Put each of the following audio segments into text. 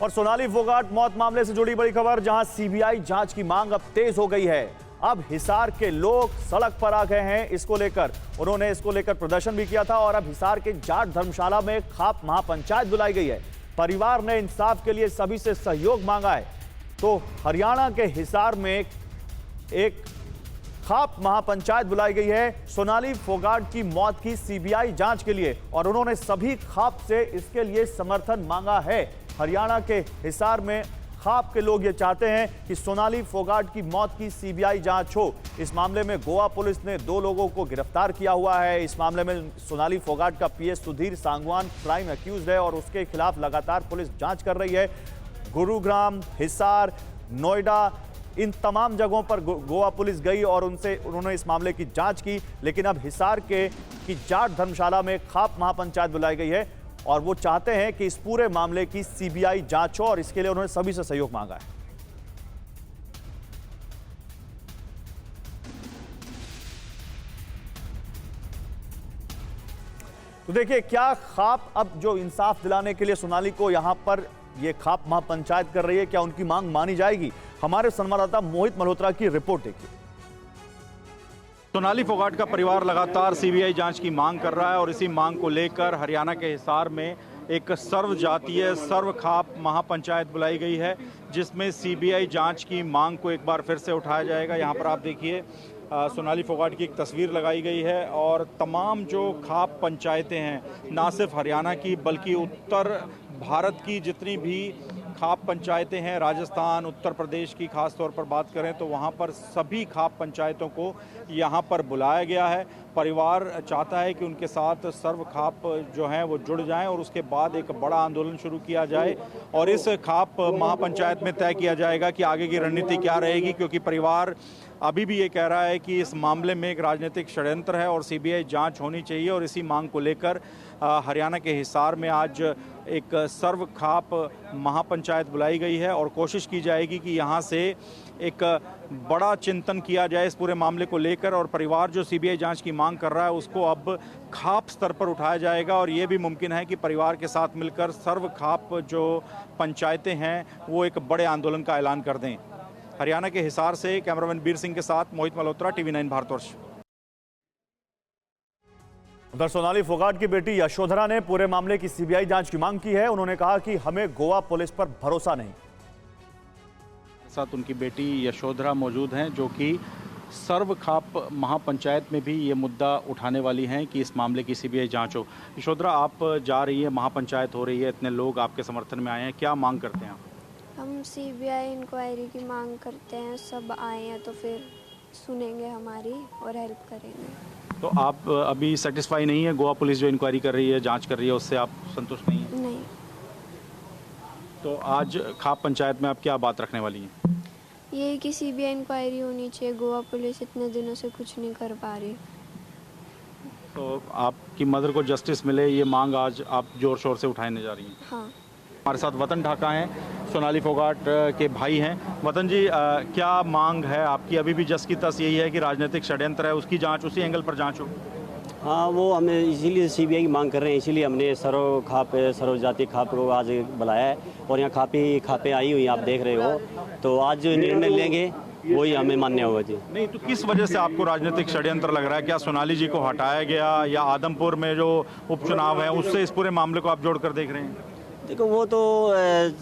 और सोनाली फोगाट मौत मामले से जुड़ी बड़ी खबर, जहां सीबीआई जांच की मांग अब तेज हो गई है। अब हिसार के लोग सड़क पर आ गए हैं इसको लेकर। उन्होंने इसको लेकर प्रदर्शन भी किया था और अब हिसार के जाट धर्मशाला में खाप महापंचायत बुलाई गई है। परिवार ने इंसाफ के लिए सभी से सहयोग मांगा है। तो हरियाणा के हिसार में एक खाप महापंचायत बुलाई गई है सोनाली फोगाट की मौत की सीबीआई जांच के लिए, और उन्होंने सभी खाप से इसके लिए समर्थन मांगा है। हरियाणा के हिसार में खाप के लोग ये चाहते हैं कि सोनाली फोगाट की मौत की सीबीआई जांच हो। इस मामले में गोवा पुलिस ने 2 लोगों को गिरफ्तार किया हुआ है। इस मामले में सोनाली फोगाट का PS Sudhir Sangwan prime accused है और उसके खिलाफ लगातार पुलिस जांच कर रही है। गुरुग्राम, हिसार, नोएडा, इन तमाम जगहों पर गोवा पुलिस गई और उन्होंने इस मामले की जांच की। लेकिन अब हिसार की जाट धर्मशाला में खाप महापंचायत बुलाई गई है और वो चाहते हैं कि इस पूरे मामले की सीबीआई जांच हो और इसके लिए उन्होंने सभी से सहयोग मांगा है। तो देखिए, क्या खाप अब जो इंसाफ दिलाने के लिए सोनाली को यहां पर ये खाप महापंचायत कर रही है, क्या उनकी मांग मानी जाएगी? हमारे संवाददाता मोहित मल्होत्रा की रिपोर्ट देखिए। सोनाली फोगाट का परिवार लगातार सीबीआई जांच की मांग कर रहा है और इसी मांग को लेकर हरियाणा के हिसार में एक सर्वजातीय सर्वखाप महापंचायत बुलाई गई है, जिसमें सीबीआई जांच की मांग को एक बार फिर से उठाया जाएगा। यहाँ पर आप देखिए, सोनाली फोगाट की एक तस्वीर लगाई गई है और तमाम जो खाप पंचायतें हैं, ना सिर्फ हरियाणा की बल्कि उत्तर भारत की जितनी भी खाप पंचायतें हैं, राजस्थान, उत्तर प्रदेश की खास तौर पर बात करें तो वहाँ पर सभी खाप पंचायतों को यहाँ पर बुलाया गया है। परिवार चाहता है कि उनके साथ सर्व खाप जो हैं वो जुड़ जाएं और उसके बाद एक बड़ा आंदोलन शुरू किया जाए और इस खाप महापंचायत में तय किया जाएगा कि आगे की रणनीति क्या रहेगी, क्योंकि परिवार अभी भी ये कह रहा है कि इस मामले में एक राजनीतिक षड्यंत्र है और सीबीआई जांच होनी चाहिए। और इसी मांग को लेकर हरियाणा के हिसार में आज एक सर्व खाप महापंचायत बुलाई गई है और कोशिश की जाएगी कि यहाँ से एक बड़ा चिंतन किया जाए इस पूरे मामले को लेकर। और परिवार जो सीबीआई जांच की मांग कर रहा है उसको अब खाप स्तर पर उठाया जाएगा और ये भी मुमकिन है कि परिवार के साथ मिलकर सर्व खाप जो पंचायतें हैं वो एक बड़े आंदोलन का ऐलान कर दें। हरियाणा के हिसार से कैमरामैन बीर सिंह के साथ मोहित मल्होत्रा, TV9 भारतवर्ष। उधर सोनाली फोगाट की बेटी यशोधरा ने पूरे मामले की सीबीआई जांच की मांग की है। उन्होंने कहा कि हमें गोवा पुलिस पर भरोसा नहीं। साथ उनकी बेटी यशोधरा मौजूद हैं, जो कि सर्व खाप महापंचायत में भी ये मुद्दा उठाने वाली हैं कि इस मामले की सीबीआई जांच हो। यशोधरा, आप जा रही है, महापंचायत हो रही है, इतने लोग आपके समर्थन में आए हैं, क्या मांग करते हैं आप? हम सीबीआई इंक्वायरी की मांग करते हैं। सब आए हैं तो फिर सुनेंगे हमारी और हेल्प करेंगे। तो आप अभी सेटिस्फाई नहीं है? गोवा पुलिस जो इंक्वायरी कर रही है, जांच कर रही है, उससे आप संतुष्ट नहीं हैं? नहीं। तो आज खाप पंचायत में आप क्या बात रखने वाली हैं? ये कि सीबीआई इंक्वायरी होनी चाहिए। गोवा पुलिस इतने दिनों से कुछ नहीं कर पा रही। तो आपकी मदर को जस्टिस मिले, ये मांग आज आप जोर शोर से उठाने जा रही हैं? हाँ। हमारे साथ वतन ढाका हैं, सोनाली फोगाट के भाई हैं। वतन जी, क्या मांग है आपकी? अभी भी जस की तस यही है कि राजनीतिक षड्यंत्र है, उसकी जांच उसी एंगल पर जांच हो? हाँ, वो हमें इसीलिए सीबीआई की मांग कर रहे हैं, इसीलिए हमने सर्वजातीय खाप को आज बुलाया है और यहाँ खापें आई हुई आप देख रहे हो। तो आज जो निर्णय लेंगे वही हमें मान्य होगा जी। नहीं, तो किस वजह से आपको राजनीतिक षड्यंत्र लग रहा है? क्या सोनाली जी को हटाया गया या आदमपुर में जो उपचुनाव है उससे इस पूरे मामले को आप जोड़कर देख रहे हैं? देखो, वो तो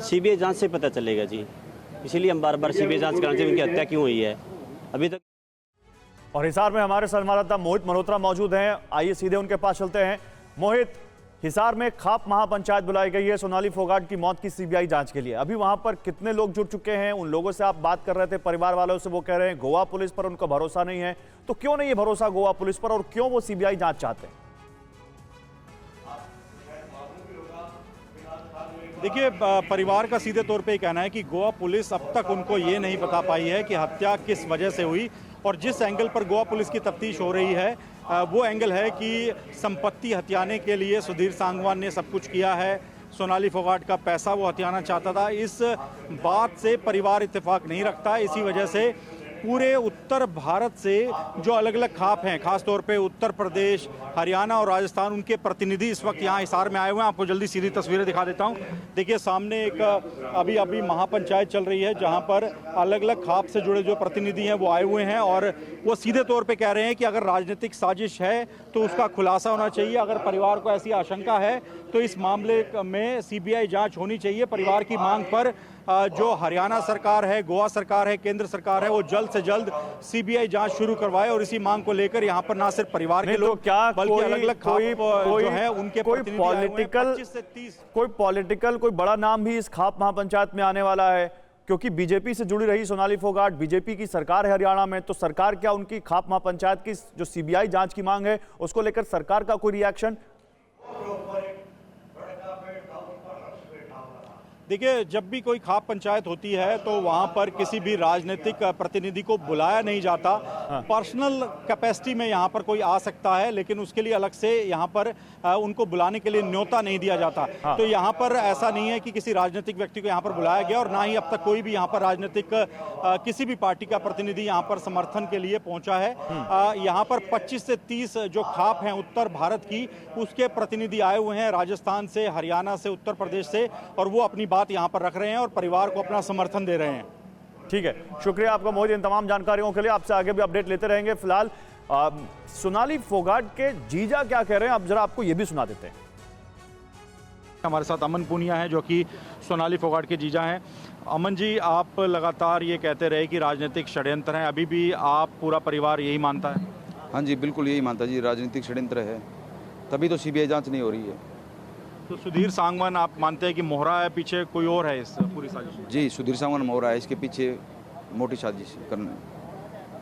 सीबीआई जांच से पता चलेगा जी, इसीलिए हम बार बार सीबीआई जांच करने से उनकी हत्या क्यों हुई है अभी तक। और हिसार में हमारे संवाददाता मोहित मल्होत्रा मौजूद हैं, आइए सीधे उनके पास चलते हैं। मोहित, हिसार में खाप महापंचायत बुलाई गई है सोनाली फोगाट की मौत की सीबीआई जांच के लिए। अभी वहां पर कितने लोग जुड़ चुके हैं? उन लोगों से आप बात कर रहे थे, परिवार वालों से, वो कह रहे हैं गोवा पुलिस पर उनका भरोसा नहीं है। तो क्यों नहीं है भरोसा गोवा पुलिस पर और क्यों वो सीबीआई जांच चाहते हैं? देखिए, परिवार का सीधे तौर पे कहना है कि गोवा पुलिस अब तक उनको ये नहीं बता पाई है कि हत्या किस वजह से हुई, और जिस एंगल पर गोवा पुलिस की तफ्तीश हो रही है वो एंगल है कि संपत्ति हथियाने के लिए सुधीर सांगवान ने सब कुछ किया है। सोनाली फोगाट का पैसा वो हथियाना चाहता था। इस बात से परिवार इत्तेफाक नहीं रखता है, इसी वजह से पूरे उत्तर भारत से जो अलग अलग खाप हैं, खासतौर पे उत्तर प्रदेश, हरियाणा और राजस्थान, उनके प्रतिनिधि इस वक्त यहाँ हिसार में आए हुए हैं। आपको जल्दी सीधी तस्वीरें दिखा देता हूँ। देखिए सामने एक अभी महापंचायत चल रही है जहाँ पर अलग अलग खाप से जुड़े जो प्रतिनिधि हैं वो आए हुए हैं और वो सीधे तौर पे कह रहे हैं कि अगर राजनीतिक साजिश है तो उसका खुलासा होना चाहिए। अगर परिवार को ऐसी आशंका है तो इस मामले में सीबीआई जांच होनी चाहिए। परिवार की मांग पर जो हरियाणा सरकार है, गोवा सरकार है, केंद्र सरकार है, वो जल्द से जल्द सीबीआई जांच शुरू करवाए और इसी मांग को लेकर यहाँ पर ना सिर्फ परिवार के लोग क्या बल्कि अलग अलग जो है उनके कोई पॉलिटिकल कोई बड़ा नाम भी इस खाप महापंचायत में आने वाला है? क्योंकि बीजेपी से जुड़ी रही सोनाली फोगाट, बीजेपी की सरकार है हरियाणा में, तो सरकार क्या उनकी खाप महापंचायत की जो सीबीआई जांच की मांग है उसको लेकर सरकार का कोई रिएक्शन? देखिए, जब भी कोई खाप पंचायत होती है तो वहाँ पर किसी भी राजनीतिक प्रतिनिधि को बुलाया नहीं जाता। पर्सनल कैपेसिटी में यहाँ पर कोई आ सकता है, लेकिन उसके लिए अलग से यहाँ पर उनको बुलाने के लिए न्योता नहीं दिया जाता। तो यहाँ पर ऐसा नहीं है कि किसी राजनीतिक व्यक्ति को यहाँ पर बुलाया गया और ना ही अब तक कोई भी यहाँ पर राजनीतिक किसी भी पार्टी का प्रतिनिधि यहाँ पर समर्थन के लिए पहुंचा है। यहाँ पर 25 से 30 जो खाप हैं उत्तर भारत की, उसके प्रतिनिधि आए हुए हैं राजस्थान से, हरियाणा से, उत्तर प्रदेश से, और वो अपनी बात यहाँ पर रख रहे हैं और परिवार को अपना समर्थन दे रहे हैं। ठीक है, शुक्रिया आपका मोहित इन तमाम जानकारियों के लिए। आपसे आगे भी अपडेट लेते रहेंगे। फिलहाल सोनाली फोगाट के जीजा क्या कह रहे हैं, अब जरा आपको ये भी सुना देते हैं। हमारे साथ अमन पूनिया हैं जो कि सोनाली फोगाट के जीजा हैं। अमन जी, आप लगातार ये कहते रहे कि राजनीतिक षड्यंत्र है, अभी भी आप पूरा परिवार यही मानता है? हाँ जी, बिल्कुल यही मानता जी, राजनीतिक षड्यंत्र है, तभी तो सीबीआई जांच नहीं हो रही है। तो सुधीर सांगवान आप मानते हैं कि मोहरा है पीछे, कोई और है इस पूरी साजिश में? जी, सुधीर सांगवान मोहरा है इसके पीछे मोटी साजिश करने।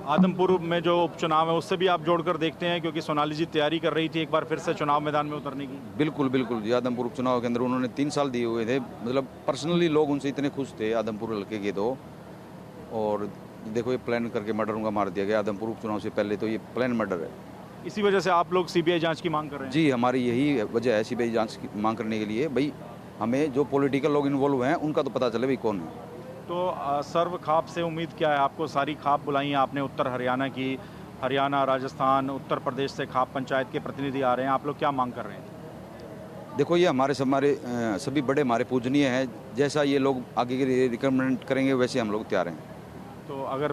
आदमपुर में जो उपचुनाव है उससे भी आप जोड़कर देखते हैं, क्योंकि सोनाली जी तैयारी कर रही थी एक बार फिर से चुनाव मैदान में उतरने की? बिल्कुल बिल्कुल जी, आदमपुर उपचुनाव के अंदर उन्होंने 3 साल दिए हुए थे, मतलब पर्सनली लोग उनसे इतने खुश थे आदमपुर हल्के के तो। और देखो ये प्लान करके मर्डर उनका मार दिया गया आदमपुर उपचुनाव से पहले, तो ये प्लान मर्डर है। इसी वजह से आप लोग सीबीआई जांच की मांग कर रहे हैं? जी, हमारी यही वजह है सीबीआई जांच की मांग करने के लिए। भाई हमें जो पॉलिटिकल लोग इन्वॉल्व हैं उनका तो पता चले भाई कौन है। तो सर्व खाप से उम्मीद क्या है आपको? सारी खाप बुलाई हैं आपने, उत्तर हरियाणा की, हरियाणा, राजस्थान, उत्तर प्रदेश से खाप पंचायत के प्रतिनिधि आ रहे हैं, आप लोग क्या मांग कर रहे हैं? देखो ये हमारे सभी बड़े हमारे पूजनीय हैं, जैसा ये लोग आगे के लिए रिकमेंड करेंगे वैसे हम लोग तैयार हैं। तो अगर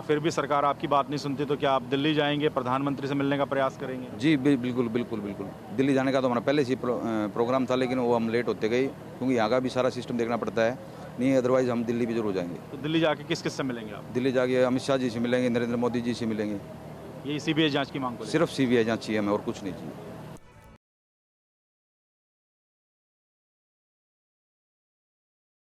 फिर भी सरकार आपकी बात नहीं सुनती तो क्या आप दिल्ली जाएंगे, प्रधानमंत्री से मिलने का प्रयास करेंगे? जी बिल्कुल बिल्कुल बिल्कुल, दिल्ली जाने का तो हमारा पहले से प्रोग्राम था, लेकिन वो हम लेट होते गए क्योंकि यहाँ का भी सारा सिस्टम देखना पड़ता है, नहीं अदरवाइज हम दिल्ली भी जरूर जाएंगे। तो दिल्ली जाके किस किस से मिलेंगे आप? दिल्ली जाके अमित शाह जी से मिलेंगे, नरेंद्र मोदी जी से मिलेंगे। ये सीबीआई जांच की मांग को? सिर्फ सीबीआई जांच चाहिए हमें और कुछ नहीं चाहिए।